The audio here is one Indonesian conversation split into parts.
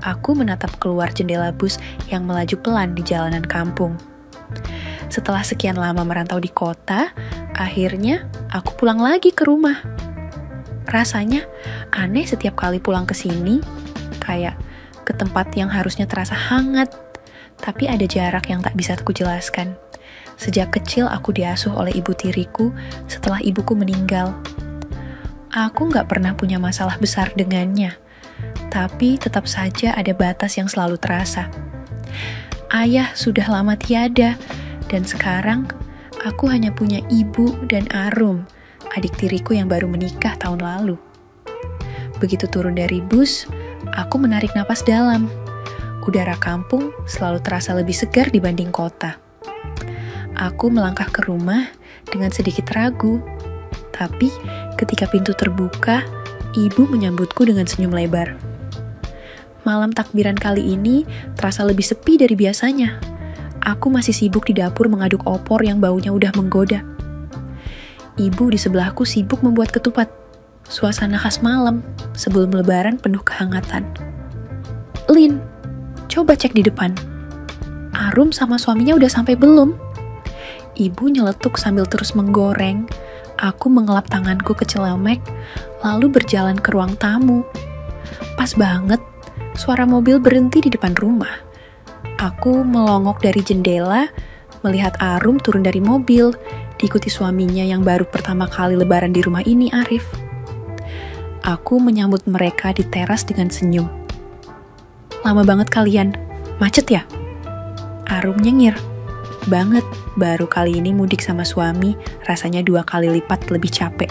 Aku menatap keluar jendela bus yang melaju pelan di jalanan kampung. Setelah sekian lama merantau di kota, akhirnya aku pulang lagi ke rumah. Rasanya aneh setiap kali pulang ke sini, kayak ke tempat yang harusnya terasa hangat, tapi ada jarak yang tak bisa aku jelaskan. Sejak kecil aku diasuh oleh ibu tiriku setelah ibuku meninggal. Aku gak pernah punya masalah besar dengannya, tapi tetap saja ada batas yang selalu terasa. Ayah sudah lama tiada, dan sekarang aku hanya punya ibu dan Arum, adik tiriku yang baru menikah tahun lalu. Begitu turun dari bus, aku menarik napas dalam. Udara kampung selalu terasa lebih segar dibanding kota. Aku melangkah ke rumah dengan sedikit ragu, tapi ketika pintu terbuka, ibu menyambutku dengan senyum lebar. Malam takbiran kali ini terasa lebih sepi dari biasanya. Aku masih sibuk di dapur mengaduk opor yang baunya udah menggoda. Ibu di sebelahku sibuk membuat ketupat. Suasana khas malam sebelum lebaran penuh kehangatan. Lin, coba cek di depan. Arum sama suaminya udah sampai belum? Ibu nyeletuk sambil terus menggoreng. Aku mengelap tanganku ke celemek, lalu berjalan ke ruang tamu. Pas banget, suara mobil berhenti di depan rumah. Aku melongok dari jendela, melihat Arum turun dari mobil, diikuti suaminya yang baru pertama kali lebaran di rumah ini, Arif. Aku menyambut mereka di teras dengan senyum. Lama banget kalian, macet ya? Arum nyengir. Banget, baru kali ini mudik sama suami, rasanya 2 kali lipat lebih capek.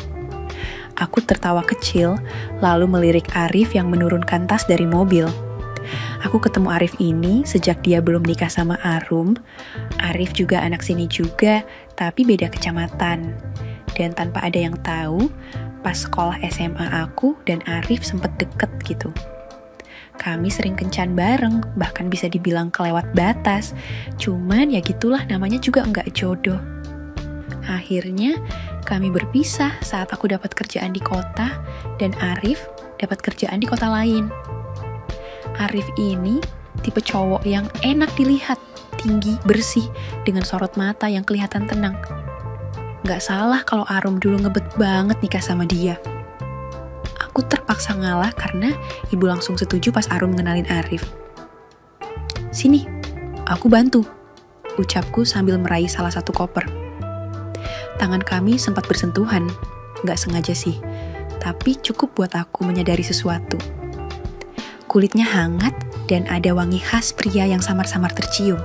Aku tertawa kecil, lalu melirik Arif yang menurunkan tas dari mobil. Aku ketemu Arif ini sejak dia belum nikah sama Arum. Arif juga anak sini juga, tapi beda kecamatan. Dan tanpa ada yang tahu, pas sekolah SMA aku dan Arif sempet deket gitu. Kami sering kencan bareng, bahkan bisa dibilang kelewat batas. Cuman ya gitulah, namanya juga enggak jodoh. Akhirnya kami berpisah saat aku dapat kerjaan di kota dan Arif dapat kerjaan di kota lain. Arif ini tipe cowok yang enak dilihat, tinggi, bersih, dengan sorot mata yang kelihatan tenang. Gak salah kalau Arum dulu ngebet banget nikah sama dia. Aku terpaksa ngalah karena ibu langsung setuju pas Arum ngenalin Arif. Sini, aku bantu, ucapku sambil meraih salah satu koper. Tangan kami sempat bersentuhan, gak sengaja sih, tapi cukup buat aku menyadari sesuatu. Kulitnya hangat dan ada wangi khas pria yang samar-samar tercium.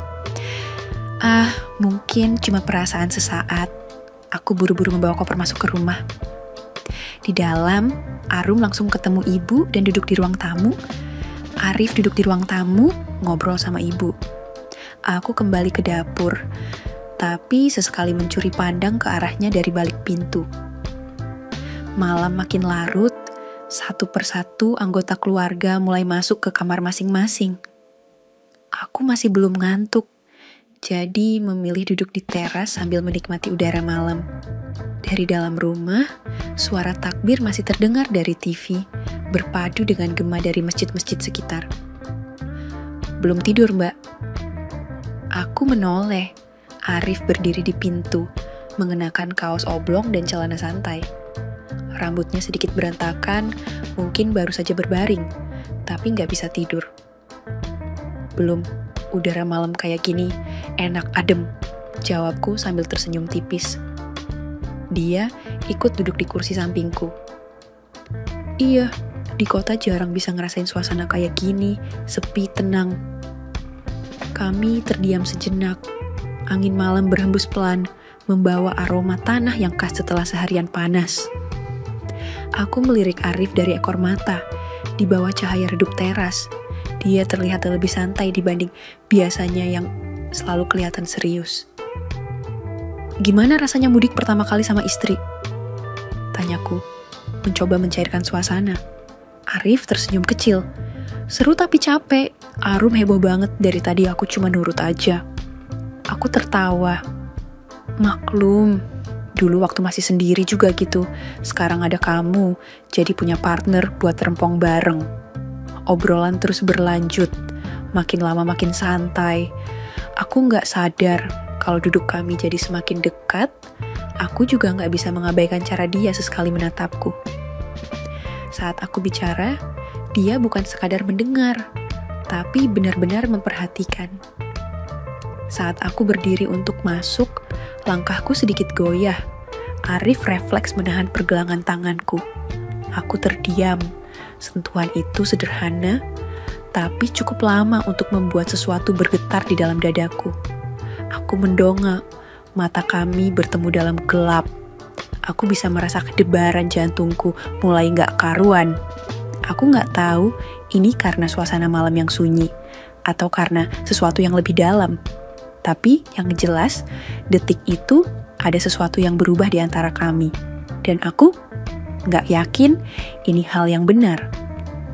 Mungkin cuma perasaan sesaat. Aku buru-buru membawa koper masuk ke rumah. Di dalam, Arum langsung ketemu ibu dan duduk di ruang tamu. Arif duduk di ruang tamu, ngobrol sama ibu. Aku kembali ke dapur, tapi sesekali mencuri pandang ke arahnya dari balik pintu. Malam makin larut, satu persatu anggota keluarga mulai masuk ke kamar masing-masing. Aku masih belum ngantuk, jadi memilih duduk di teras sambil menikmati udara malam. Dari dalam rumah, suara takbir masih terdengar dari TV, berpadu dengan gema dari masjid-masjid sekitar. Belum tidur, Mbak. Aku menoleh. Arif berdiri di pintu, mengenakan kaos oblong dan celana santai. Rambutnya sedikit berantakan, mungkin baru saja berbaring, tapi nggak bisa tidur. Belum, udara malam kayak gini, enak adem, jawabku sambil tersenyum tipis. Dia ikut duduk di kursi sampingku. Iya, di kota jarang bisa ngerasain suasana kayak gini, sepi, tenang. Kami terdiam sejenak. Angin malam berhembus pelan, membawa aroma tanah yang khas setelah seharian panas. Aku melirik Arif dari ekor mata, di bawah cahaya redup teras. Dia terlihat lebih santai dibanding biasanya yang selalu kelihatan serius. Gimana rasanya mudik pertama kali sama istri? Tanyaku, mencoba mencairkan suasana. Arif tersenyum kecil. Seru tapi capek. Arum heboh banget, dari tadi aku cuma nurut aja. Aku tertawa. Maklum, dulu waktu masih sendiri juga gitu. Sekarang ada kamu, jadi punya partner buat rempong bareng. Obrolan terus berlanjut, makin lama makin santai. Aku nggak sadar kalau duduk kami jadi semakin dekat. Aku juga nggak bisa mengabaikan cara dia sesekali menatapku. Saat aku bicara, dia bukan sekadar mendengar, tapi benar-benar memperhatikan. Saat aku berdiri untuk masuk, langkahku sedikit goyah. Arif refleks menahan pergelangan tanganku. Aku terdiam. Sentuhan itu sederhana, tapi cukup lama untuk membuat sesuatu bergetar di dalam dadaku. Aku mendongak, mata kami bertemu dalam gelap. Aku bisa merasa kedebaran jantungku mulai gak karuan. Aku gak tahu ini karena suasana malam yang sunyi, atau karena sesuatu yang lebih dalam. Tapi yang jelas, detik itu ada sesuatu yang berubah di antara kami. Dan aku gak yakin ini hal yang benar.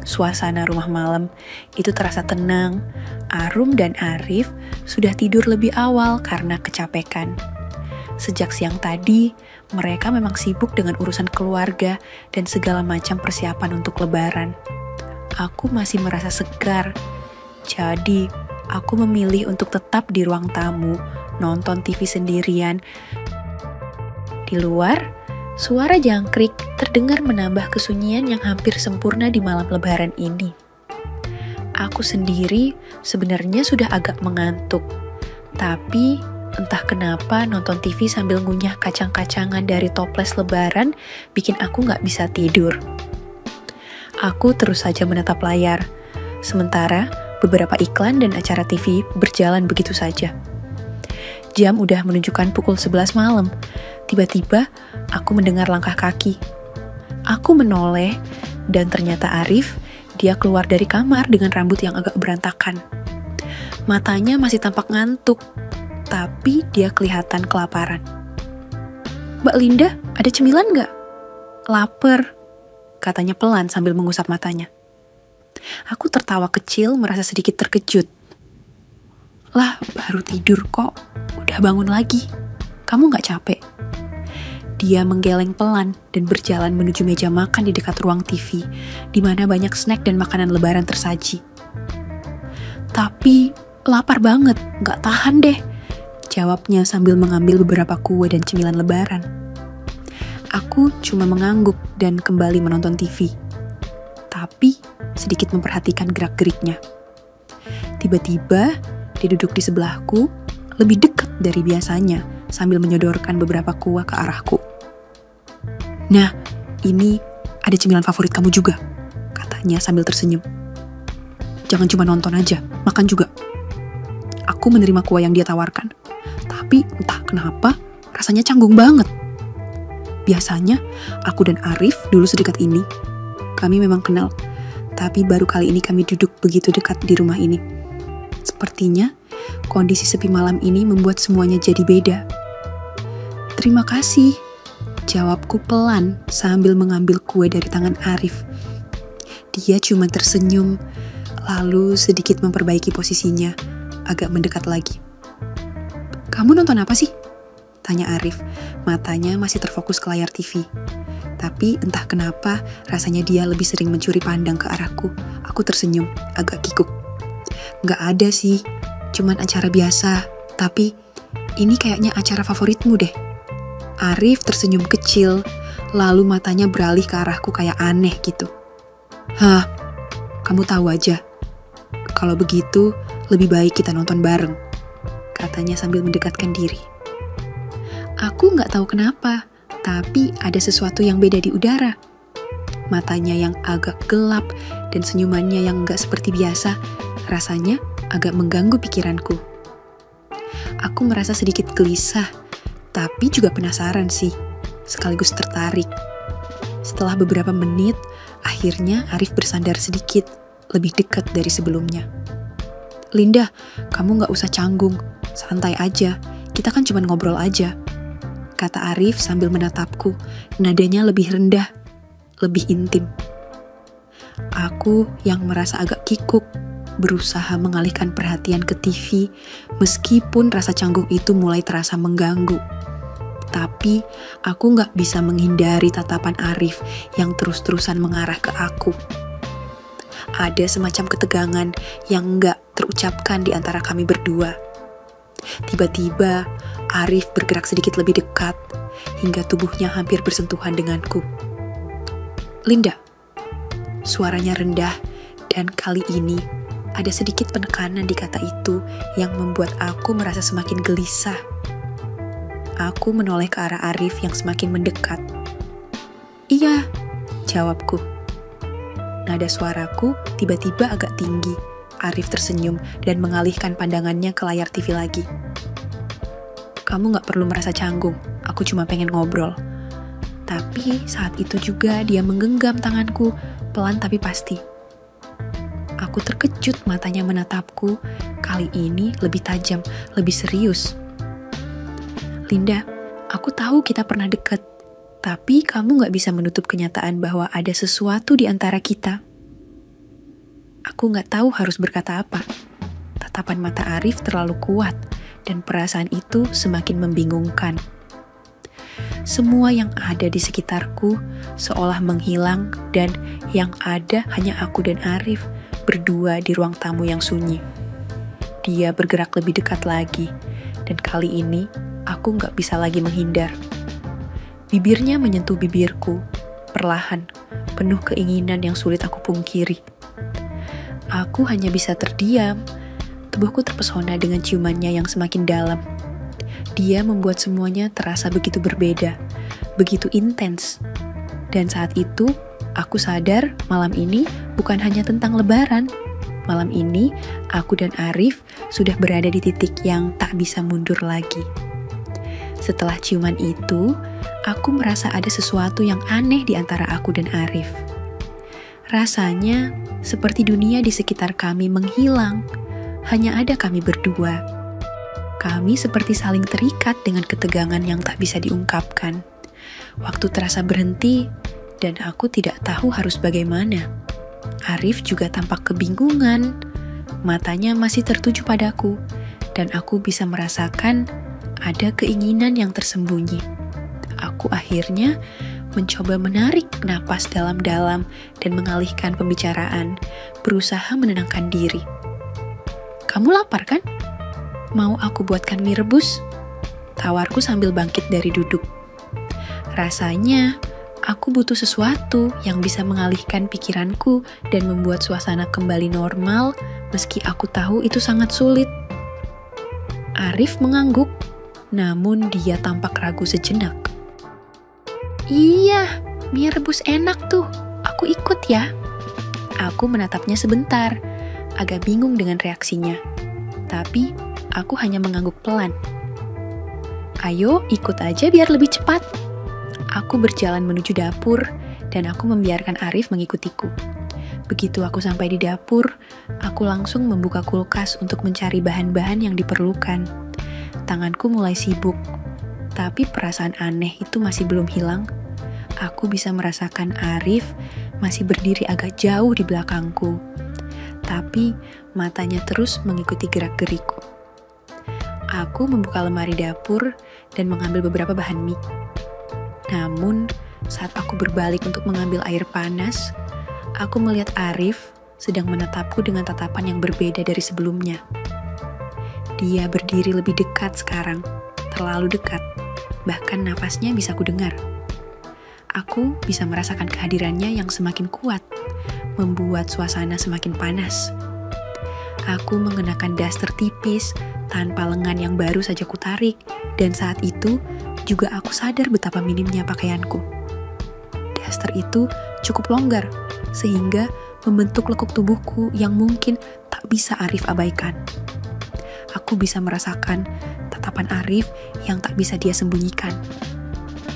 Suasana rumah malam itu terasa tenang. Arum dan Arif sudah tidur lebih awal karena kecapekan. Sejak siang tadi, mereka memang sibuk dengan urusan keluarga dan segala macam persiapan untuk lebaran. Aku masih merasa segar. Jadi, aku memilih untuk tetap di ruang tamu, nonton TV sendirian. Di luar, suara jangkrik terdengar menambah kesunyian yang hampir sempurna di malam lebaran ini. Aku sendiri sebenarnya sudah agak mengantuk, tapi entah kenapa nonton TV sambil ngunyah kacang-kacangan dari toples lebaran bikin aku gak bisa tidur. Aku terus saja menatap layar, sementara beberapa iklan dan acara TV berjalan begitu saja. Jam udah menunjukkan pukul 11 malam. Tiba-tiba, aku mendengar langkah kaki. Aku menoleh, dan ternyata Arif, dia keluar dari kamar dengan rambut yang agak berantakan. Matanya masih tampak ngantuk, tapi dia kelihatan kelaparan. "Mbak Linda, ada cemilan nggak?" "Laper," katanya pelan sambil mengusap matanya. Aku tertawa kecil, merasa sedikit terkejut. "Lah, baru tidur kok. Udah bangun lagi. Kamu nggak capek?" Dia menggeleng pelan dan berjalan menuju meja makan di dekat ruang TV, di mana banyak snack dan makanan lebaran tersaji. "Tapi lapar banget, nggak tahan deh," jawabnya sambil mengambil beberapa kue dan cemilan lebaran. Aku cuma mengangguk dan kembali menonton TV, tapi sedikit memperhatikan gerak-geriknya. Tiba-tiba, dia duduk di sebelahku, lebih dekat dari biasanya, sambil menyodorkan beberapa kue ke arahku. "Nah, ini ada cemilan favorit kamu juga," katanya sambil tersenyum. "Jangan cuma nonton aja, makan juga." Aku menerima kue yang dia tawarkan, tapi entah kenapa rasanya canggung banget. Biasanya, aku dan Arif dulu sedekat ini. Kami memang kenal, tapi baru kali ini kami duduk begitu dekat di rumah ini. Sepertinya, kondisi sepi malam ini membuat semuanya jadi beda. "Terima kasih," jawabku pelan sambil mengambil kue dari tangan Arif. Dia cuma tersenyum, lalu sedikit memperbaiki posisinya, agak mendekat lagi. "Kamu nonton apa sih?" tanya Arif. Matanya masih terfokus ke layar TV. Tapi entah kenapa, rasanya dia lebih sering mencuri pandang ke arahku. Aku tersenyum, agak kikuk. "Nggak ada sih, cuman acara biasa. Tapi ini kayaknya acara favoritmu deh." Arif tersenyum kecil, lalu matanya beralih ke arahku kayak aneh gitu. "Hah, kamu tahu aja. Kalau begitu, lebih baik kita nonton bareng," katanya sambil mendekatkan diri. Aku nggak tahu kenapa, tapi ada sesuatu yang beda di udara. Matanya yang agak gelap dan senyumannya yang nggak seperti biasa, rasanya agak mengganggu pikiranku. Aku merasa sedikit gelisah, tapi juga penasaran sih, sekaligus tertarik. Setelah beberapa menit, akhirnya Arif bersandar sedikit, lebih dekat dari sebelumnya. "Linda, kamu nggak usah canggung, santai aja, kita kan cuma ngobrol aja," kata Arif sambil menatapku, nadanya lebih rendah, lebih intim. Aku yang merasa agak kikuk, berusaha mengalihkan perhatian ke TV, meskipun rasa canggung itu mulai terasa mengganggu. Tapi aku gak bisa menghindari tatapan Arif yang terus-terusan mengarah ke aku. ada semacam ketegangan yang nggak terucapkan di antara kami berdua. Tiba-tiba, Arif bergerak sedikit lebih dekat, hingga tubuhnya hampir bersentuhan denganku. "Linda," suaranya rendah, dan kali ini ada sedikit penekanan di kata itu yang membuat aku merasa semakin gelisah. Aku menoleh ke arah Arif yang semakin mendekat. "Iya," jawabku. Nada suaraku tiba-tiba agak tinggi. Arif tersenyum dan mengalihkan pandangannya ke layar TV lagi. "Kamu gak perlu merasa canggung, aku cuma pengen ngobrol." Tapi saat itu juga dia menggenggam tanganku, pelan tapi pasti. Aku terkejut matanya menatapku, kali ini lebih tajam, lebih serius. "Linda, aku tahu kita pernah dekat. Tapi kamu gak bisa menutup kenyataan bahwa ada sesuatu di antara kita." Aku gak tahu harus berkata apa. Tatapan mata Arif terlalu kuat, dan perasaan itu semakin membingungkan. Semua yang ada di sekitarku seolah menghilang, dan yang ada hanya aku dan Arif berdua di ruang tamu yang sunyi. Dia bergerak lebih dekat lagi, dan kali ini aku gak bisa lagi menghindar. Bibirnya menyentuh bibirku, perlahan, penuh keinginan yang sulit aku pungkiri. Aku hanya bisa terdiam. Tubuhku terpesona dengan ciumannya yang semakin dalam. Dia membuat semuanya terasa begitu berbeda, begitu intens. Dan saat itu, aku sadar malam ini bukan hanya tentang lebaran. Malam ini, aku dan Arif sudah berada di titik yang tak bisa mundur lagi. Setelah ciuman itu, aku merasa ada sesuatu yang aneh di antara aku dan Arif. Rasanya seperti dunia di sekitar kami menghilang, hanya ada kami berdua. Kami seperti saling terikat dengan ketegangan yang tak bisa diungkapkan. Waktu terasa berhenti, dan aku tidak tahu harus bagaimana. Arif juga tampak kebingungan, matanya masih tertuju padaku, dan aku bisa merasakan ada keinginan yang tersembunyi. Aku akhirnya mencoba menarik napas dalam-dalam dan mengalihkan pembicaraan, berusaha menenangkan diri. "Kamu lapar kan? Mau aku buatkan mie rebus?" tawarku sambil bangkit dari duduk. Rasanya aku butuh sesuatu yang bisa mengalihkan pikiranku dan membuat suasana kembali normal, meski aku tahu itu sangat sulit. Arif mengangguk, namun dia tampak ragu sejenak. "Iya, mie rebus enak tuh, aku ikut ya." Aku menatapnya sebentar, agak bingung dengan reaksinya. Tapi aku hanya mengangguk pelan. "Ayo ikut aja biar lebih cepat." Aku berjalan menuju dapur, dan aku membiarkan Arif mengikutiku. Begitu aku sampai di dapur, aku langsung membuka kulkas untuk mencari bahan-bahan yang diperlukan. Tanganku mulai sibuk, tapi perasaan aneh itu masih belum hilang. Aku bisa merasakan Arif masih berdiri agak jauh di belakangku, tapi matanya terus mengikuti gerak-geriku. Aku membuka lemari dapur dan mengambil beberapa bahan mie. Namun, saat aku berbalik untuk mengambil air panas, aku melihat Arif sedang menatapku dengan tatapan yang berbeda dari sebelumnya. Dia berdiri lebih dekat sekarang, terlalu dekat. Bahkan nafasnya bisa kudengar. Aku bisa merasakan kehadirannya yang semakin kuat, membuat suasana semakin panas. Aku mengenakan daster tipis tanpa lengan yang baru saja kutarik, dan saat itu juga aku sadar betapa minimnya pakaianku. Daster itu cukup longgar, sehingga membentuk lekuk tubuhku yang mungkin tak bisa Arif abaikan. Aku bisa merasakan tatapan Arif yang tak bisa dia sembunyikan.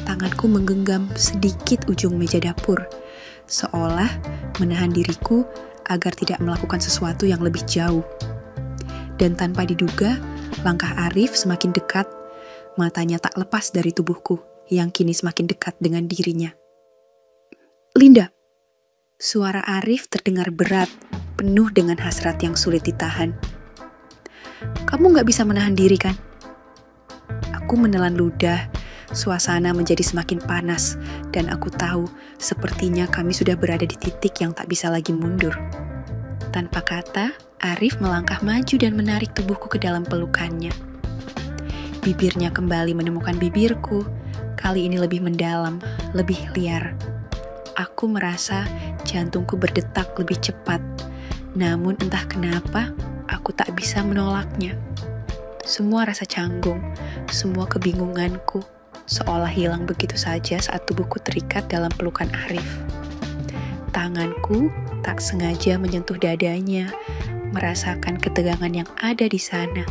Tanganku menggenggam sedikit ujung meja dapur, seolah menahan diriku agar tidak melakukan sesuatu yang lebih jauh. Dan tanpa diduga, langkah Arif semakin dekat, matanya tak lepas dari tubuhku yang kini semakin dekat dengan dirinya. "Linda," suara Arif terdengar berat, penuh dengan hasrat yang sulit ditahan. "Kamu gak bisa menahan diri kan?" Aku menelan ludah, suasana menjadi semakin panas, dan aku tahu sepertinya kami sudah berada di titik yang tak bisa lagi mundur. Tanpa kata, Arif melangkah maju dan menarik tubuhku ke dalam pelukannya. Bibirnya kembali menemukan bibirku, kali ini lebih mendalam, lebih liar. Aku merasa jantungku berdetak lebih cepat, namun entah kenapa aku tak bisa menolaknya. Semua rasa canggung, semua kebingunganku, seolah hilang begitu saja saat tubuhku terikat dalam pelukan Arif. Tanganku tak sengaja menyentuh dadanya, merasakan ketegangan yang ada di sana.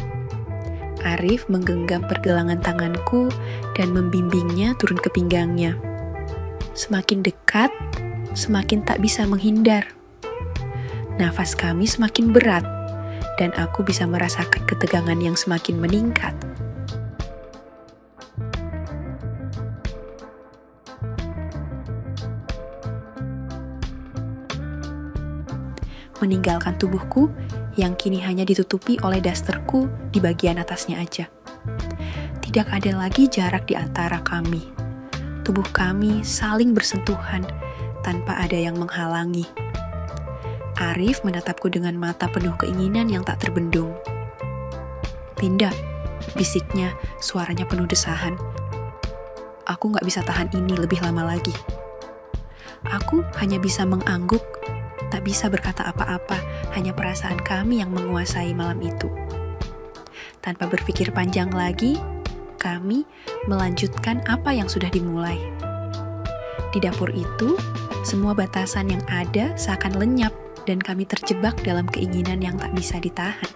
Arif menggenggam pergelangan tanganku dan membimbingnya turun ke pinggangnya. Semakin dekat, semakin tak bisa menghindar. Nafas kami semakin berat, dan aku bisa merasakan ketegangan yang semakin meningkat. Meninggalkan tubuhku yang kini hanya ditutupi oleh dasterku di bagian atasnya aja. Tidak ada lagi jarak di antara kami. Tubuh kami saling bersentuhan tanpa ada yang menghalangi. Arif menatapku dengan mata penuh keinginan yang tak terbendung. "Linda," bisiknya, suaranya penuh desahan. Aku gak bisa tahan ini lebih lama lagi. Aku hanya bisa mengangguk, tak bisa berkata apa-apa, hanya perasaan kami yang menguasai malam itu. Tanpa berpikir panjang lagi, kami melanjutkan apa yang sudah dimulai. Di dapur itu, semua batasan yang ada seakan lenyap dan kami terjebak dalam keinginan yang tak bisa ditahan.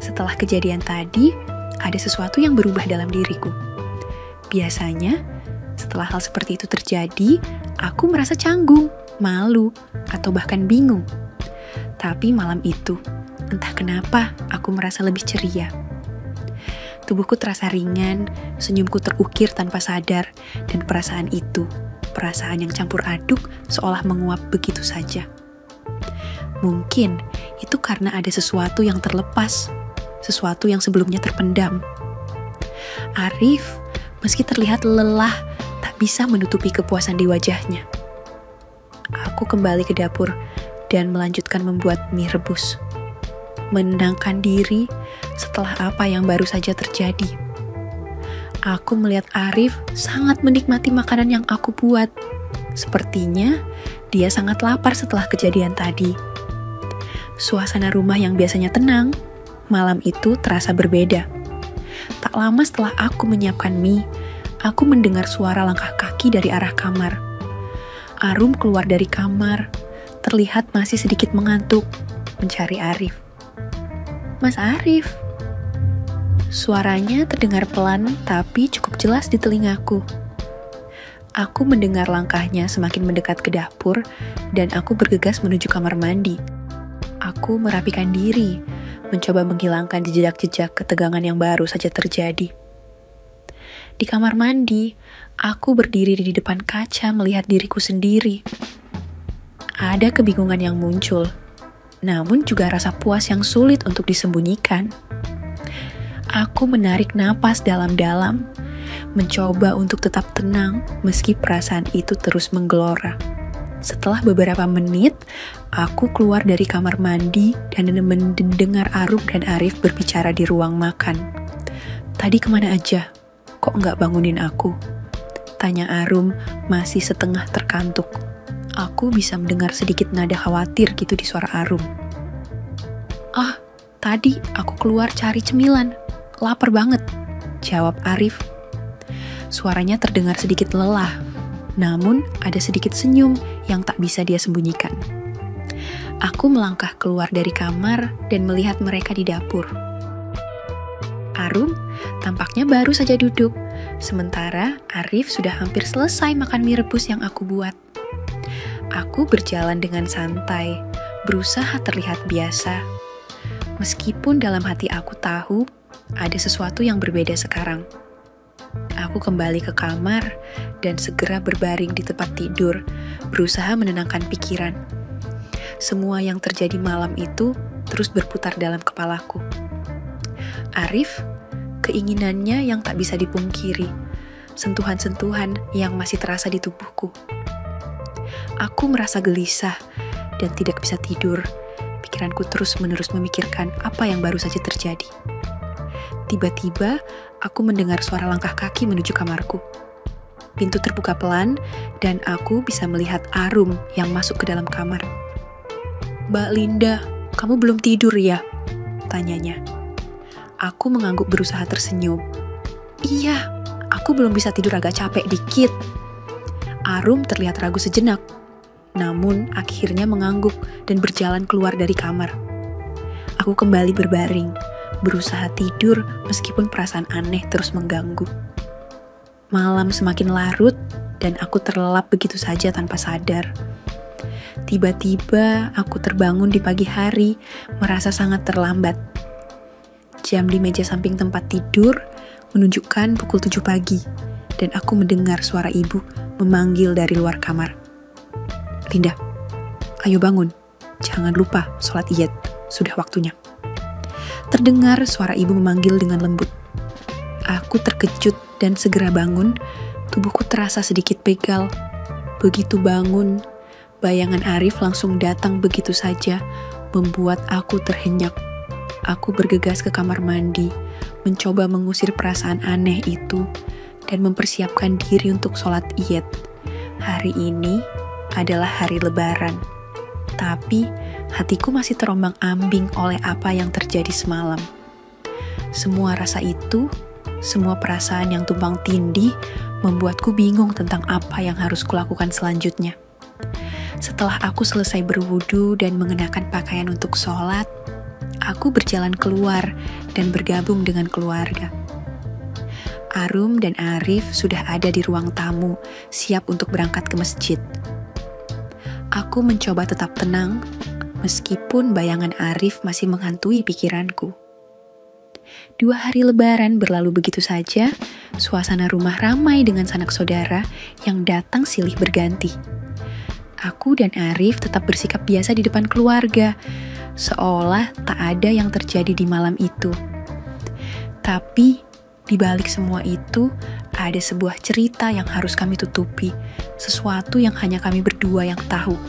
Setelah kejadian tadi, ada sesuatu yang berubah dalam diriku. Biasanya, setelah hal seperti itu terjadi, aku merasa canggung, malu, atau bahkan bingung. Tapi malam itu, entah kenapa aku merasa lebih ceria. Tubuhku terasa ringan, senyumku terukir tanpa sadar, dan perasaan itu, perasaan yang campur aduk seolah menguap begitu saja. Mungkin itu karena ada sesuatu yang terlepas, sesuatu yang sebelumnya terpendam. Arif, meski terlihat lelah, tak bisa menutupi kepuasan di wajahnya. Aku kembali ke dapur dan melanjutkan membuat mie rebus. Menenangkan diri setelah apa yang baru saja terjadi. Aku melihat Arif sangat menikmati makanan yang aku buat. Sepertinya dia sangat lapar setelah kejadian tadi. Suasana rumah yang biasanya tenang, malam itu terasa berbeda. Tak lama setelah aku menyiapkan mie, aku mendengar suara langkah kaki dari arah kamar. Arum keluar dari kamar, terlihat masih sedikit mengantuk, mencari Arif. "Mas Arif." Suaranya terdengar pelan tapi cukup jelas di telingaku. Aku mendengar langkahnya semakin mendekat ke dapur dan aku bergegas menuju kamar mandi. Aku merapikan diri, mencoba menghilangkan jejak-jejak ketegangan yang baru saja terjadi. Di kamar mandi, aku berdiri di depan kaca melihat diriku sendiri. Ada kebingungan yang muncul, namun juga rasa puas yang sulit untuk disembunyikan. Aku menarik napas dalam-dalam, mencoba untuk tetap tenang meski perasaan itu terus menggelora. Setelah beberapa menit, aku keluar dari kamar mandi dan mendengar Arum dan Arif berbicara di ruang makan. "Tadi kemana aja? Kok nggak bangunin aku?" tanya Arum masih setengah terkantuk. Aku bisa mendengar sedikit nada khawatir gitu di suara Arum. "Ah, tadi aku keluar cari cemilan. Lapar banget," jawab Arif. Suaranya terdengar sedikit lelah, namun ada sedikit senyum yang tak bisa dia sembunyikan. Aku melangkah keluar dari kamar dan melihat mereka di dapur. Arum tampaknya baru saja duduk, sementara Arif sudah hampir selesai makan mie rebus yang aku buat. Aku berjalan dengan santai, berusaha terlihat biasa. Meskipun dalam hati aku tahu ada sesuatu yang berbeda sekarang. Aku kembali ke kamar dan segera berbaring di tempat tidur, berusaha menenangkan pikiran. Semua yang terjadi malam itu terus berputar dalam kepalaku. Arif, keinginannya yang tak bisa dipungkiri, sentuhan-sentuhan yang masih terasa di tubuhku. Aku merasa gelisah dan tidak bisa tidur, pikiranku terus-menerus memikirkan apa yang baru saja terjadi. Tiba-tiba, aku mendengar suara langkah kaki menuju kamarku. Pintu terbuka pelan, dan aku bisa melihat Arum yang masuk ke dalam kamar. "Mbak Linda, kamu belum tidur ya?" tanyanya. Aku mengangguk berusaha tersenyum. "Iya, aku belum bisa tidur, agak capek dikit." Arum terlihat ragu sejenak, namun akhirnya mengangguk dan berjalan keluar dari kamar. Aku kembali berbaring, berusaha tidur meskipun perasaan aneh terus mengganggu. Malam semakin larut dan aku terlelap begitu saja tanpa sadar. Tiba-tiba aku terbangun di pagi hari, merasa sangat terlambat. Jam di meja samping tempat tidur menunjukkan pukul 7 pagi, dan aku mendengar suara ibu memanggil dari luar kamar. "Linda, ayo bangun. Jangan lupa sholat iyad, sudah waktunya." Terdengar suara ibu memanggil dengan lembut. Aku terkejut dan segera bangun, tubuhku terasa sedikit pegal. Begitu bangun, bayangan Arif langsung datang begitu saja, membuat aku terhenyak. Aku bergegas ke kamar mandi, mencoba mengusir perasaan aneh itu, dan mempersiapkan diri untuk sholat iyad. Hari ini adalah hari lebaran, tapi hatiku masih terombang-ambing oleh apa yang terjadi semalam. Semua rasa itu, semua perasaan yang tumpang tindih membuatku bingung tentang apa yang harus kulakukan selanjutnya. Setelah aku selesai berwudu dan mengenakan pakaian untuk sholat, aku berjalan keluar dan bergabung dengan keluarga. Arum dan Arif sudah ada di ruang tamu, siap untuk berangkat ke masjid. Aku mencoba tetap tenang, meskipun bayangan Arif masih menghantui pikiranku. 2 hari lebaran berlalu begitu saja, suasana rumah ramai dengan sanak saudara yang datang silih berganti. Aku dan Arif tetap bersikap biasa di depan keluarga, seolah tak ada yang terjadi di malam itu. Tapi, di balik semua itu, ada sebuah cerita yang harus kami tutupi, sesuatu yang hanya kami berdua yang tahu.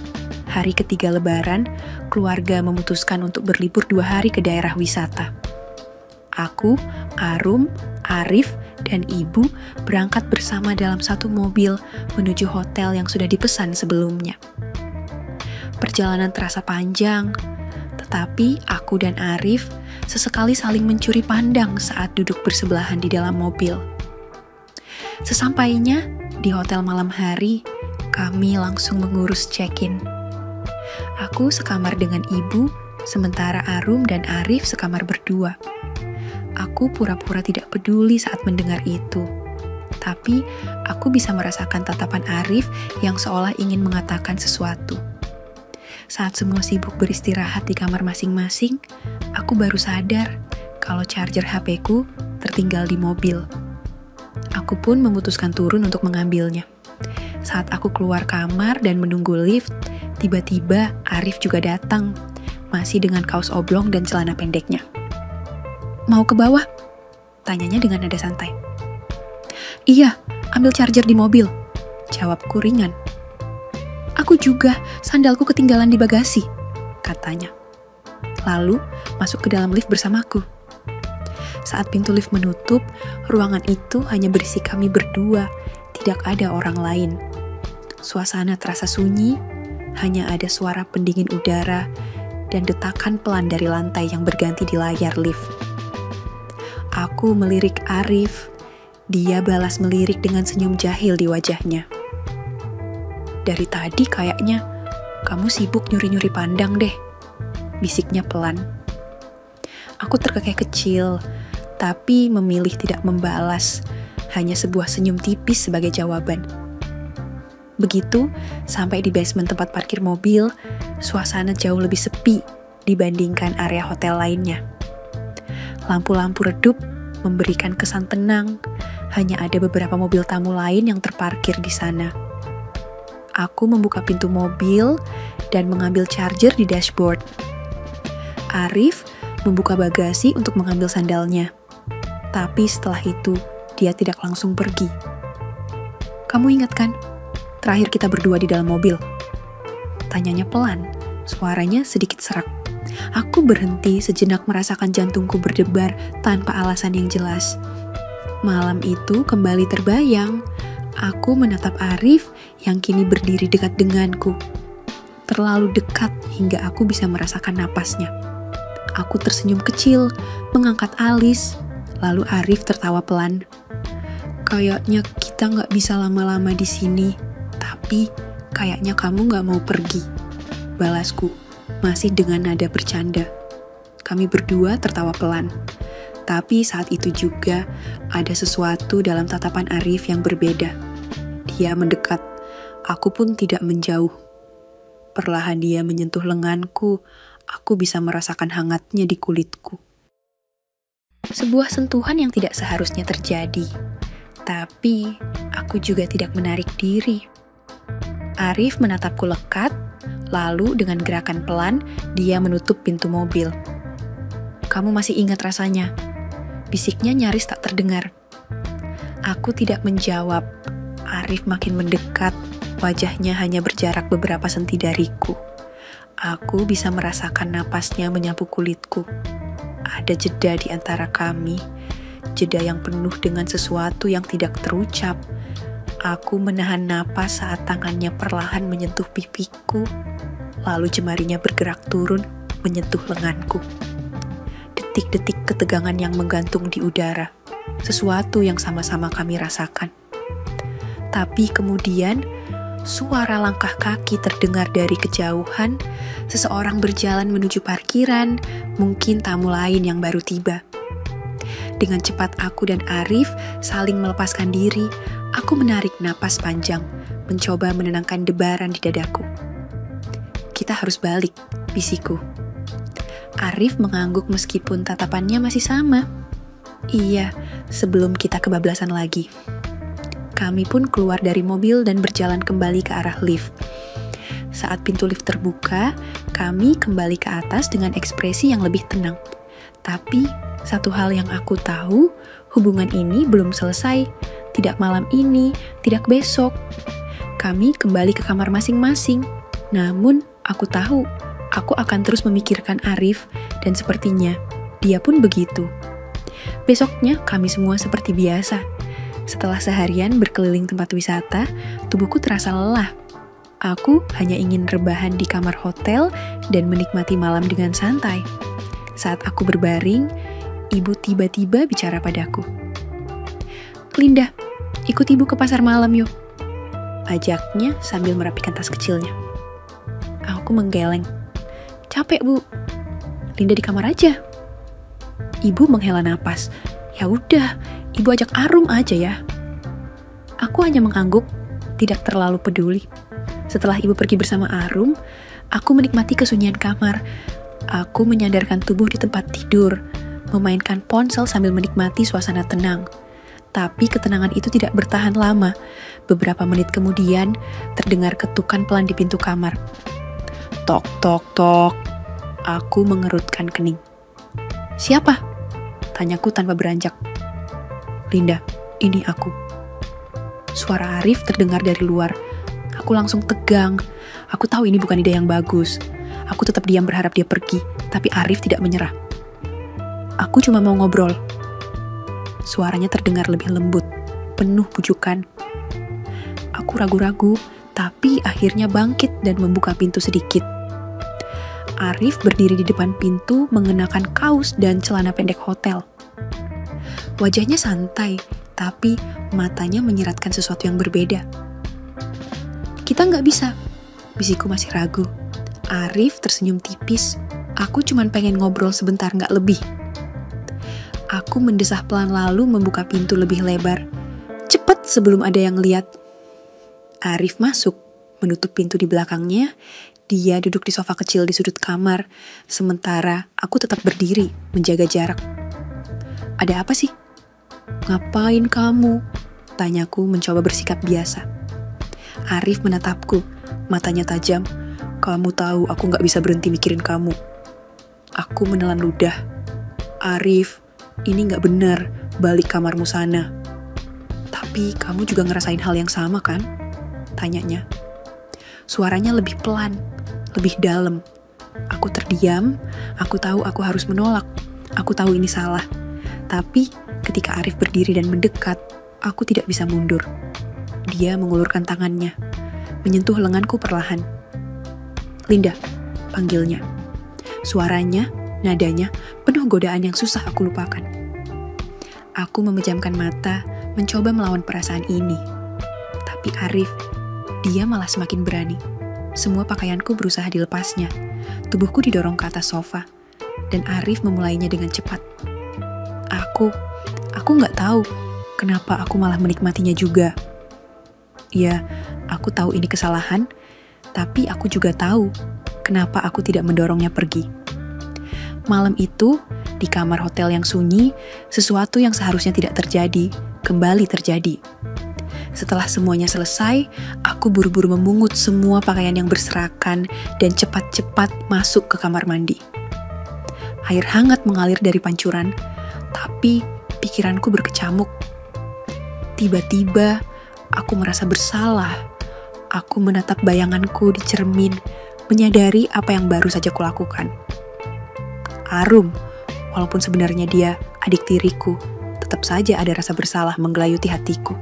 Hari ketiga lebaran, keluarga memutuskan untuk berlibur 2 hari ke daerah wisata. Aku, Arum, Arif, dan ibu berangkat bersama dalam satu mobil menuju hotel yang sudah dipesan sebelumnya. Perjalanan terasa panjang, tetapi aku dan Arif sesekali saling mencuri pandang saat duduk bersebelahan di dalam mobil. Sesampainya di hotel malam hari, kami langsung mengurus check-in. Aku sekamar dengan ibu, sementara Arum dan Arif sekamar berdua. Aku pura-pura tidak peduli saat mendengar itu. Tapi, aku bisa merasakan tatapan Arif yang seolah ingin mengatakan sesuatu. Saat semua sibuk beristirahat di kamar masing-masing, aku baru sadar kalau charger HP-ku tertinggal di mobil. Aku pun memutuskan turun untuk mengambilnya. Saat aku keluar kamar dan menunggu lift, tiba-tiba Arif juga datang, masih dengan kaos oblong dan celana pendeknya. "Mau ke bawah?" tanyanya dengan nada santai. "Iya, ambil charger di mobil," jawabku ringan. "Aku juga, sandalku ketinggalan di bagasi," katanya. Lalu masuk ke dalam lift bersamaku. Saat pintu lift menutup, ruangan itu hanya berisi kami berdua, tidak ada orang lain. Suasana terasa sunyi, hanya ada suara pendingin udara dan detakan pelan dari lantai yang berganti di layar lift. Aku melirik Arif, dia balas melirik dengan senyum jahil di wajahnya. "Dari tadi kayaknya kamu sibuk nyuri-nyuri pandang deh," bisiknya pelan. Aku terkekeh kecil, tapi memilih tidak membalas, hanya sebuah senyum tipis sebagai jawaban. Begitu, sampai di basement tempat parkir mobil, suasana jauh lebih sepi dibandingkan area hotel lainnya. Lampu-lampu redup memberikan kesan tenang, hanya ada beberapa mobil tamu lain yang terparkir di sana. Aku membuka pintu mobil dan mengambil charger di dashboard. Arif membuka bagasi untuk mengambil sandalnya. Tapi setelah itu, dia tidak langsung pergi. "Kamu ingat kan, terakhir kita berdua di dalam mobil?" Tanyanya pelan, suaranya sedikit serak. Aku berhenti sejenak merasakan jantungku berdebar tanpa alasan yang jelas. Malam itu kembali terbayang. Aku menatap Arif yang kini berdiri dekat denganku. Terlalu dekat hingga aku bisa merasakan napasnya. Aku tersenyum kecil, mengangkat alis. Lalu Arif tertawa pelan. Kayaknya kita nggak bisa lama-lama di sini. Tapi kayaknya kamu nggak mau pergi. Balasku, masih dengan nada bercanda. Kami berdua tertawa pelan. Tapi saat itu juga ada sesuatu dalam tatapan Arif yang berbeda. Dia mendekat, aku pun tidak menjauh. Perlahan dia menyentuh lenganku, aku bisa merasakan hangatnya di kulitku. Sebuah sentuhan yang tidak seharusnya terjadi. Tapi aku juga tidak menarik diri. Arif menatapku lekat, lalu dengan gerakan pelan, dia menutup pintu mobil. Kamu masih ingat rasanya? Bisiknya nyaris tak terdengar. Aku tidak menjawab. Arif makin mendekat, wajahnya hanya berjarak beberapa senti dariku. Aku bisa merasakan napasnya menyapu kulitku. Ada jeda di antara kami, jeda yang penuh dengan sesuatu yang tidak terucap. Aku menahan napas saat tangannya perlahan menyentuh pipiku, lalu jemarinya bergerak turun menyentuh lenganku. Detik-detik ketegangan yang menggantung di udara, sesuatu yang sama-sama kami rasakan. Tapi kemudian, suara langkah kaki terdengar dari kejauhan, seseorang berjalan menuju parkiran, mungkin tamu lain yang baru tiba. Dengan cepat aku dan Arif saling melepaskan diri, aku menarik napas panjang, mencoba menenangkan debaran di dadaku. Kita harus balik, bisiku. Arif mengangguk meskipun tatapannya masih sama. Iya, sebelum kita kebablasan lagi. Kami pun keluar dari mobil dan berjalan kembali ke arah lift. Saat pintu lift terbuka, kami kembali ke atas dengan ekspresi yang lebih tenang. Tapi, satu hal yang aku tahu, hubungan ini belum selesai. Tidak malam ini, tidak besok. Kami kembali ke kamar masing-masing. Namun, aku tahu, aku akan terus memikirkan Arif, dan sepertinya, dia pun begitu. Besoknya, kami semua seperti biasa. Setelah seharian berkeliling tempat wisata, tubuhku terasa lelah. Aku hanya ingin rebahan di kamar hotel dan menikmati malam dengan santai. Saat aku berbaring, ibu tiba-tiba bicara padaku. Linda, ikut ibu ke pasar malam yuk. Ajaknya sambil merapikan tas kecilnya. Aku menggeleng. Capek bu. Linda di kamar aja. Ibu menghela napas. Ya udah, ibu ajak Arum aja ya. Aku hanya mengangguk, tidak terlalu peduli. Setelah ibu pergi bersama Arum, aku menikmati kesunyian kamar. Aku menyandarkan tubuh di tempat tidur, memainkan ponsel sambil menikmati suasana tenang. Tapi ketenangan itu tidak bertahan lama. Beberapa menit kemudian, terdengar ketukan pelan di pintu kamar. Tok, tok, tok. Aku mengerutkan kening. Siapa? Tanyaku tanpa beranjak. Linda, ini aku. Suara Arif terdengar dari luar. Aku langsung tegang. Aku tahu ini bukan ide yang bagus. Aku tetap diam berharap dia pergi, tapi Arif tidak menyerah. Aku cuma mau ngobrol. Suaranya terdengar lebih lembut, penuh bujukan. Aku ragu-ragu, tapi akhirnya bangkit dan membuka pintu sedikit. Arif berdiri di depan pintu mengenakan kaos dan celana pendek hotel. Wajahnya santai, tapi matanya menyiratkan sesuatu yang berbeda. Kita nggak bisa, bisikku masih ragu. Arif tersenyum tipis. Aku cuma pengen ngobrol sebentar, nggak lebih. Aku mendesah pelan lalu membuka pintu lebih lebar. Cepat sebelum ada yang lihat. Arif masuk, menutup pintu di belakangnya. Dia duduk di sofa kecil di sudut kamar, sementara aku tetap berdiri, menjaga jarak. Ada apa sih? Ngapain kamu? Tanyaku mencoba bersikap biasa. Arif menatapku, matanya tajam. Kamu tahu aku gak bisa berhenti mikirin kamu. Aku menelan ludah. Arif, ini gak benar, balik kamarmu sana. Tapi kamu juga ngerasain hal yang sama kan? Tanyanya. Suaranya lebih pelan, lebih dalam. Aku terdiam, aku tahu aku harus menolak. Aku tahu ini salah. Tapi ketika Arif berdiri dan mendekat, aku tidak bisa mundur. Dia mengulurkan tangannya, menyentuh lenganku perlahan. "Linda," panggilnya. Suaranya, nadanya, penuh godaan yang susah aku lupakan. Aku memejamkan mata, mencoba melawan perasaan ini. Tapi Arif, dia malah semakin berani. Semua pakaianku berusaha dilepasnya. Tubuhku didorong ke atas sofa, dan Arif memulainya dengan cepat. Aku nggak tahu kenapa aku malah menikmatinya juga. Ya, aku tahu ini kesalahan, tapi aku juga tahu kenapa aku tidak mendorongnya pergi. Malam itu, di kamar hotel yang sunyi, sesuatu yang seharusnya tidak terjadi, kembali terjadi. Setelah semuanya selesai, aku buru-buru memungut semua pakaian yang berserakan dan cepat-cepat masuk ke kamar mandi. Air hangat mengalir dari pancuran, tapi pikiranku berkecamuk. Tiba-tiba, aku merasa bersalah. Aku menatap bayanganku di cermin, menyadari apa yang baru saja kulakukan. Arum, walaupun sebenarnya dia adik tiriku, tetap saja ada rasa bersalah menggelayuti hatiku.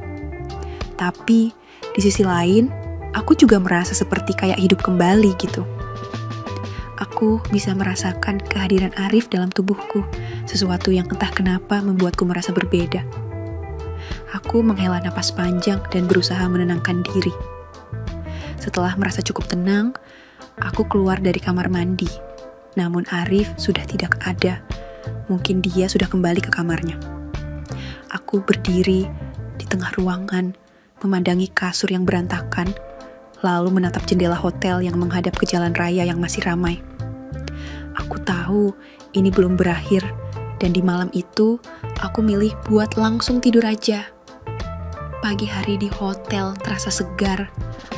Tapi, di sisi lain, aku juga merasa seperti kayak hidup kembali gitu. Aku bisa merasakan kehadiran Arif dalam tubuhku, sesuatu yang entah kenapa membuatku merasa berbeda. Aku menghela napas panjang dan berusaha menenangkan diri. Setelah merasa cukup tenang, aku keluar dari kamar mandi. Namun Arif sudah tidak ada. Mungkin dia sudah kembali ke kamarnya. Aku berdiri di tengah ruangan, memandangi kasur yang berantakan, lalu menatap jendela hotel yang menghadap ke jalan raya yang masih ramai. Aku tahu ini belum berakhir, dan di malam itu aku milih buat langsung tidur aja. Pagi hari di hotel terasa segar.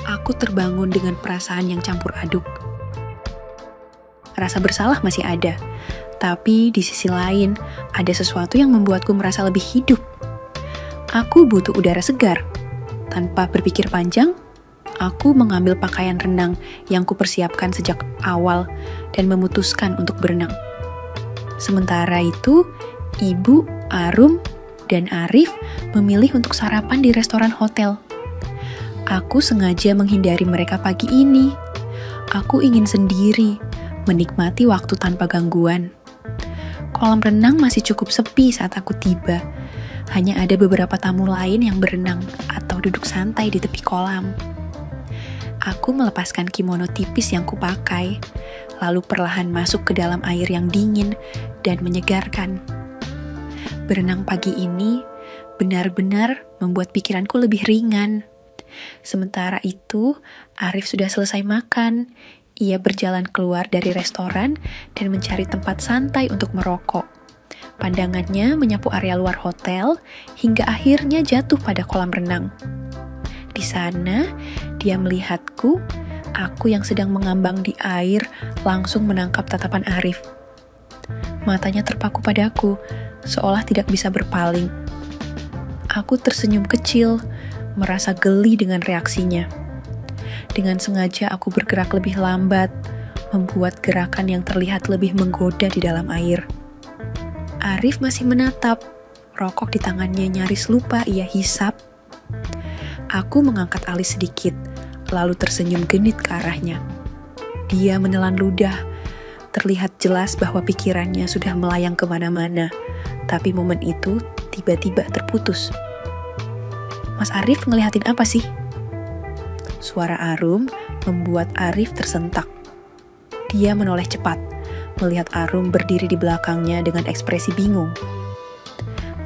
Aku terbangun dengan perasaan yang campur aduk. Rasa bersalah masih ada, tapi di sisi lain ada sesuatu yang membuatku merasa lebih hidup. Aku butuh udara segar. Tanpa berpikir panjang, aku mengambil pakaian renang yang kupersiapkan sejak awal dan memutuskan untuk berenang. Sementara itu, Ibu, Arum, dan Arif memilih untuk sarapan di restoran hotel. Aku sengaja menghindari mereka pagi ini. Aku ingin sendiri, menikmati waktu tanpa gangguan. Kolam renang masih cukup sepi saat aku tiba. Hanya ada beberapa tamu lain yang berenang atau duduk santai di tepi kolam. Aku melepaskan kimono tipis yang kupakai, lalu perlahan masuk ke dalam air yang dingin dan menyegarkan. Berenang pagi ini benar-benar membuat pikiranku lebih ringan. Sementara itu, Arif sudah selesai makan. Ia berjalan keluar dari restoran dan mencari tempat santai untuk merokok. Pandangannya menyapu area luar hotel hingga akhirnya jatuh pada kolam renang. Di sana, dia melihatku, aku yang sedang mengambang di air, langsung menangkap tatapan Arif. Matanya terpaku padaku, seolah tidak bisa berpaling. Aku tersenyum kecil, merasa geli dengan reaksinya. Dengan sengaja aku bergerak lebih lambat, membuat gerakan yang terlihat lebih menggoda di dalam air. Arif masih menatap, rokok di tangannya nyaris lupa ia hisap. Aku mengangkat alis sedikit, lalu tersenyum genit ke arahnya. Dia menelan ludah, terlihat jelas bahwa pikirannya sudah melayang kemana-mana, tapi momen itu tiba-tiba terputus. "Mas Arif ngeliatin apa sih?" Suara Arum membuat Arif tersentak. Dia menoleh cepat, melihat Arum berdiri di belakangnya dengan ekspresi bingung.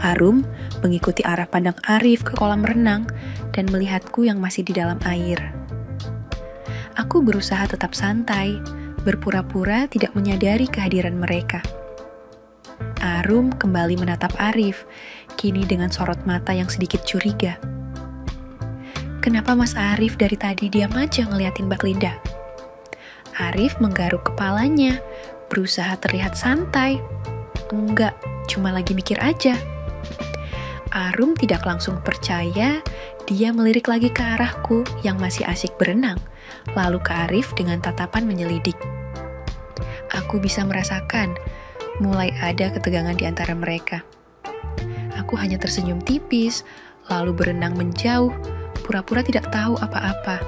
Arum mengikuti arah pandang Arif ke kolam renang dan melihatku yang masih di dalam air. Aku berusaha tetap santai, berpura-pura tidak menyadari kehadiran mereka. Arum kembali menatap Arif, kini dengan sorot mata yang sedikit curiga. "Kenapa Mas Arif dari tadi diam aja ngeliatin Mbak Linda?" Arif menggaruk kepalanya, berusaha terlihat santai. "Enggak, cuma lagi mikir aja." Arum tidak langsung percaya, dia melirik lagi ke arahku yang masih asyik berenang, lalu ke Arif dengan tatapan menyelidik. Aku bisa merasakan mulai ada ketegangan di antara mereka. Aku hanya tersenyum tipis, lalu berenang menjauh, pura-pura tidak tahu apa-apa.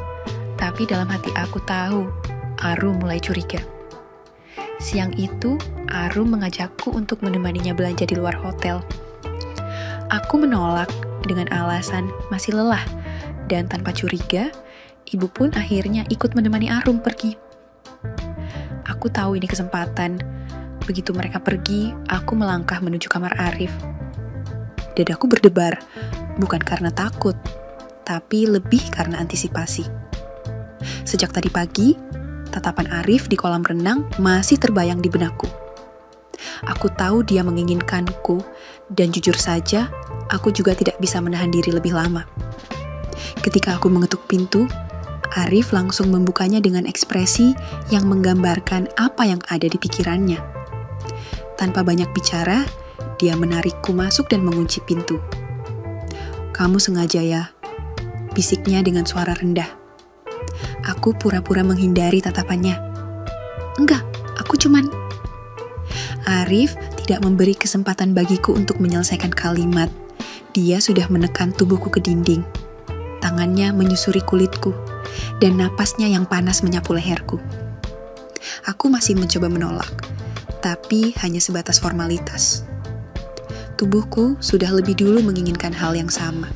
Tapi dalam hati aku tahu, Arum mulai curiga. Siang itu, Arum mengajakku untuk menemaninya belanja di luar hotel. Aku menolak dengan alasan masih lelah, dan tanpa curiga, ibu pun akhirnya ikut menemani Arum pergi. Aku tahu ini kesempatan. Begitu mereka pergi, aku melangkah menuju kamar Arif. Dadaku berdebar, bukan karena takut, tapi lebih karena antisipasi. Sejak tadi pagi, tatapan Arif di kolam renang masih terbayang di benakku. Aku tahu dia menginginkanku, dan jujur saja, aku juga tidak bisa menahan diri lebih lama. Ketika aku mengetuk pintu, Arif langsung membukanya dengan ekspresi yang menggambarkan apa yang ada di pikirannya. Tanpa banyak bicara, dia menarikku masuk dan mengunci pintu. "Kamu sengaja ya?" bisiknya dengan suara rendah. Aku pura-pura menghindari tatapannya. "Enggak, aku cuman..." Arif tidak memberi kesempatan bagiku untuk menyelesaikan kalimat. Dia sudah menekan tubuhku ke dinding. Tangannya menyusuri kulitku, dan napasnya yang panas menyapu leherku. Aku masih mencoba menolak, tapi hanya sebatas formalitas. Tubuhku sudah lebih dulu menginginkan hal yang sama.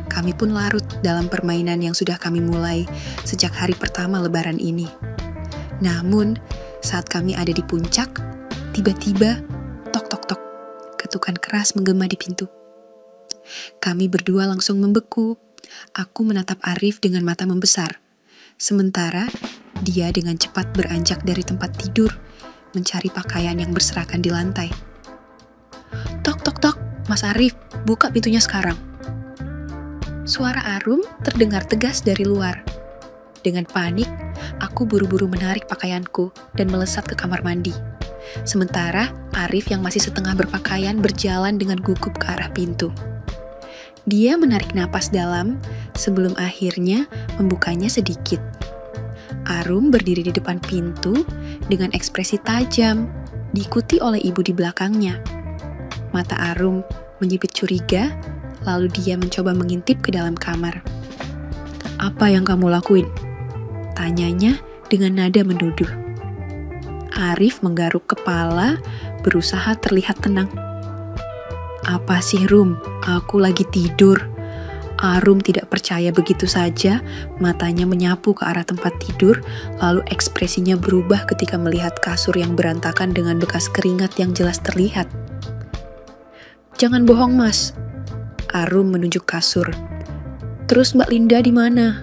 Kami pun larut dalam permainan yang sudah kami mulai sejak hari pertama Lebaran ini. Namun, saat kami ada di puncak, tiba-tiba, tok tok tok, ketukan keras menggema di pintu. Kami berdua langsung membeku. Aku menatap Arif dengan mata membesar. Sementara, dia dengan cepat beranjak dari tempat tidur, mencari pakaian yang berserakan di lantai. "Tok tok tok, Mas Arif, buka pintunya sekarang." Suara Arum terdengar tegas dari luar. Dengan panik, aku buru-buru menarik pakaianku dan melesat ke kamar mandi. Sementara Arif yang masih setengah berpakaian berjalan dengan gugup ke arah pintu. Dia menarik napas dalam sebelum akhirnya membukanya sedikit. Arum berdiri di depan pintu dengan ekspresi tajam, diikuti oleh ibu di belakangnya. Mata Arum menyipit curiga, lalu dia mencoba mengintip ke dalam kamar. "Apa yang kamu lakuin?" tanyanya dengan nada menuduh. Arif menggaruk kepala, berusaha terlihat tenang. "Apa sih, Rum? Aku lagi tidur." Arum tidak percaya begitu saja, matanya menyapu ke arah tempat tidur, lalu ekspresinya berubah ketika melihat kasur yang berantakan dengan bekas keringat yang jelas terlihat. "Jangan bohong, Mas." Arum menunjuk kasur. "Terus Mbak Linda di mana?"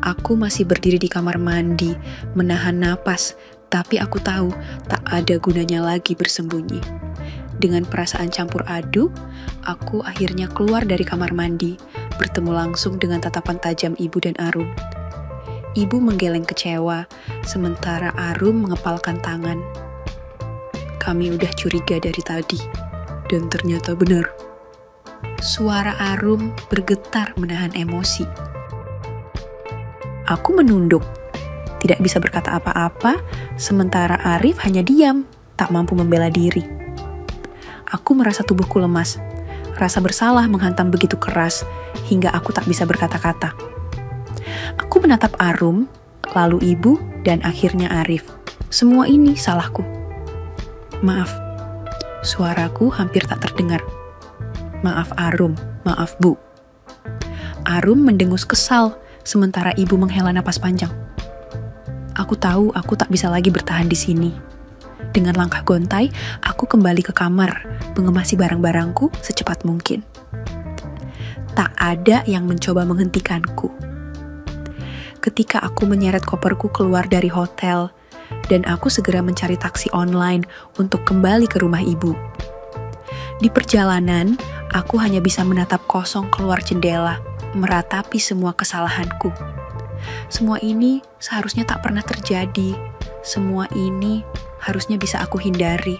Aku masih berdiri di kamar mandi, menahan napas, tapi aku tahu tak ada gunanya lagi bersembunyi. Dengan perasaan campur aduk, aku akhirnya keluar dari kamar mandi, bertemu langsung dengan tatapan tajam ibu dan Arum. Ibu menggeleng kecewa, sementara Arum mengepalkan tangan. "Kami udah curiga dari tadi, dan ternyata benar." Suara Arum bergetar menahan emosi. Aku menunduk, tidak bisa berkata apa-apa, sementara Arif hanya diam, tak mampu membela diri. Aku merasa tubuhku lemas. Rasa bersalah menghantam begitu keras, hingga aku tak bisa berkata-kata. Aku menatap Arum, lalu ibu, dan akhirnya Arif. Semua ini salahku. "Maaf." Suaraku hampir tak terdengar. "Maaf Arum, maaf Bu." Arum mendengus kesal, sementara ibu menghela napas panjang. Aku tahu aku tak bisa lagi bertahan di sini. Dengan langkah gontai, aku kembali ke kamar, mengemasi barang-barangku secepat mungkin. Tak ada yang mencoba menghentikanku. Ketika aku menyeret koperku keluar dari hotel, dan aku segera mencari taksi online untuk kembali ke rumah ibu. Di perjalanan, aku hanya bisa menatap kosong keluar jendela, meratapi semua kesalahanku. Semua ini seharusnya tak pernah terjadi. Semua ini harusnya bisa aku hindari.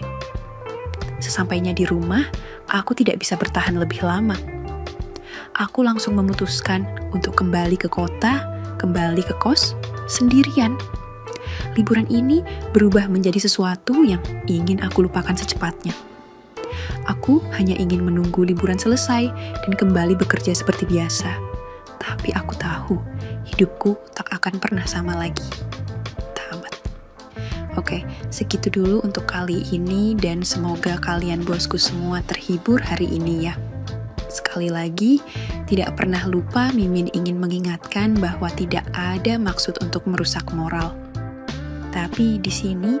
Sesampainya di rumah, aku tidak bisa bertahan lebih lama. Aku langsung memutuskan untuk kembali ke kota, kembali ke kos, sendirian. liburan ini berubah menjadi sesuatu yang ingin aku lupakan secepatnya. Aku hanya ingin menunggu liburan selesai dan kembali bekerja seperti biasa. Tapi aku tahu, hidupku tak akan pernah sama lagi. Tamat. Oke, segitu dulu untuk kali ini dan semoga kalian bosku semua terhibur hari ini ya. Sekali lagi, tidak pernah lupa Mimin ingin mengingatkan bahwa tidak ada maksud untuk merusak moral. Tapi di sini,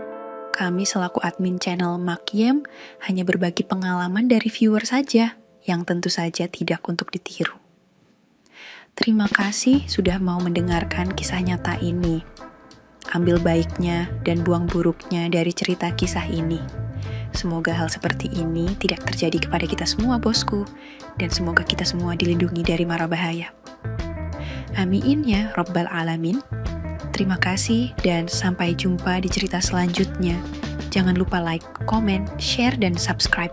kami selaku admin channel Makiem hanya berbagi pengalaman dari viewer saja, yang tentu saja tidak untuk ditiru. Terima kasih sudah mau mendengarkan kisah nyata ini. Ambil baiknya dan buang buruknya dari cerita kisah ini. Semoga hal seperti ini tidak terjadi kepada kita semua bosku, dan semoga kita semua dilindungi dari mara bahaya. Amin ya Rabbal Alamin. Terima kasih dan sampai jumpa di cerita selanjutnya. Jangan lupa like, komen, share, dan subscribe.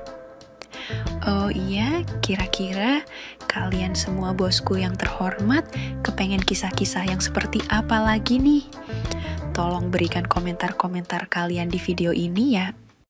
Oh iya, kira-kira kalian semua bosku yang terhormat kepengen kisah-kisah yang seperti apa lagi nih? Tolong berikan komentar-komentar kalian di video ini ya.